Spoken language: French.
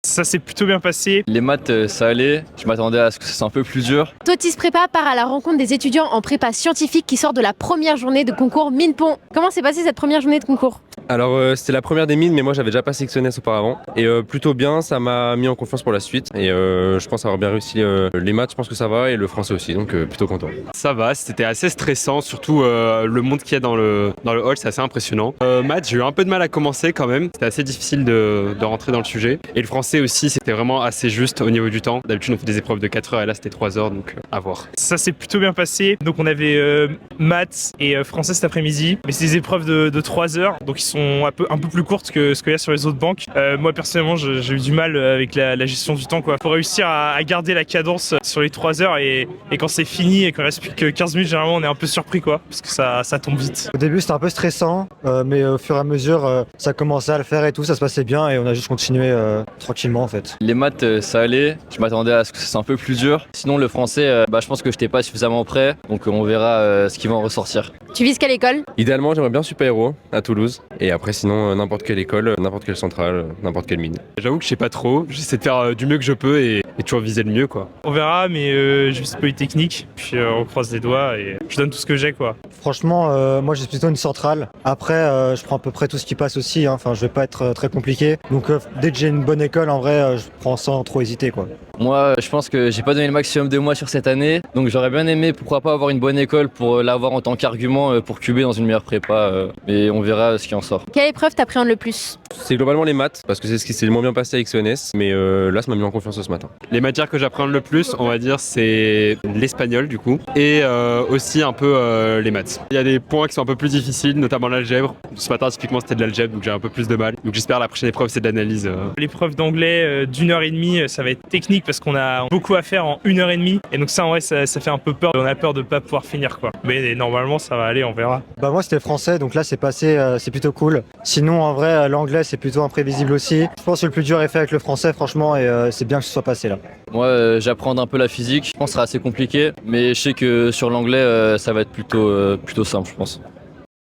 Ça s'est plutôt bien passé. Les maths, ça allait. Je m'attendais à ce que ce soit un peu plus dur. Totis Prépa part à la rencontre des étudiants en prépa scientifique qui sortent de la première journée de concours Mine-Pont. Comment s'est passée cette première journée de concours? Alors c'était la première des mines, mais moi j'avais déjà passé XNS auparavant. Et plutôt bien, ça m'a mis en confiance pour la suite. Et je pense avoir bien réussi les maths, je pense que ça va, et le français aussi, donc plutôt content. Ça va, c'était assez stressant, surtout le monde qu'il y a dans le hall, c'est assez impressionnant. Maths, j'ai eu un peu de mal à commencer quand même, c'était assez difficile de rentrer dans le sujet. Et le français aussi, c'était vraiment assez juste au niveau du temps. D'habitude on fait des épreuves de 4 heures et là c'était 3 heures, donc à voir. Ça s'est plutôt bien passé. Donc on avait maths et français cet après-midi. Mais c'est des épreuves de 3 heures, donc ils sont un peu plus courtes que ce qu'il y a sur les autres banques. Moi personnellement j'ai eu du mal avec la gestion du temps, quoi. Faut réussir à garder la cadence sur les 3 heures et quand c'est fini et qu'il reste plus que 15 minutes, généralement on est un peu surpris, quoi, parce que ça tombe vite. Au début c'était un peu stressant, mais au fur et à mesure ça commençait à le faire et tout, ça se passait bien et on a juste continué tranquillement en fait. Les maths, ça allait. Je m'attendais à ce que ce soit un peu plus dur. Sinon, le français, je pense que j'étais pas suffisamment prêt. Donc on verra ce qui va en ressortir. Tu vises quelle école? Idéalement, j'aimerais bien Super Héros à Toulouse. Et après, sinon, n'importe quelle école, n'importe quelle centrale, n'importe quelle mine. J'avoue que je sais pas trop, j'essaie de faire du mieux que je peux et toujours viser le mieux, quoi. On verra, mais je vise Polytechnique, puis on croise les doigts et je donne tout ce que j'ai, quoi. Franchement, moi j'ai plutôt une centrale. Après, je prends à peu près tout ce qui passe aussi, hein. Enfin je vais pas être très compliqué. Donc dès que j'ai une bonne école, en vrai, je prends sans trop hésiter, quoi. Moi, je pense que j'ai pas donné le maximum de moi sur cette année. Donc j'aurais bien aimé, pourquoi pas, avoir une bonne école pour l'avoir en tant qu'argument pour cuber dans une meilleure prépa. Mais on verra ce qui en sort. Quelle épreuve t'appréhendes le plus? C'est globalement les maths, parce que c'est ce qui s'est le moins bien passé avec XNS. Mais là, ça m'a mis en confiance ce matin. Les matières que j'appréhende le plus, on va dire, c'est l'espagnol du coup, et aussi un peu les maths. Il y a des points qui sont un peu plus difficiles, notamment l'algèbre. Ce matin, typiquement, c'était de l'algèbre, donc j'ai un peu plus de mal. Donc j'espère la prochaine épreuve, c'est de l'analyse. L'épreuve d'anglais d'1 heure et demie, ça va être technique parce qu'on a beaucoup à faire en 1 heure et demie. Et donc ça, en vrai, ça fait un peu peur. On a peur de pas pouvoir finir, quoi. Mais normalement, ça va aller, on verra. Bah moi c'était français, donc là c'est passé, c'est plutôt cool. Sinon en vrai l'anglais c'est plutôt imprévisible aussi. Je pense que le plus dur est fait avec le français franchement et c'est bien que ce soit passé là. Moi, j'apprends un peu la physique. Je pense que ce sera assez compliqué. Mais je sais que sur l'anglais, ça va être plutôt simple, je pense.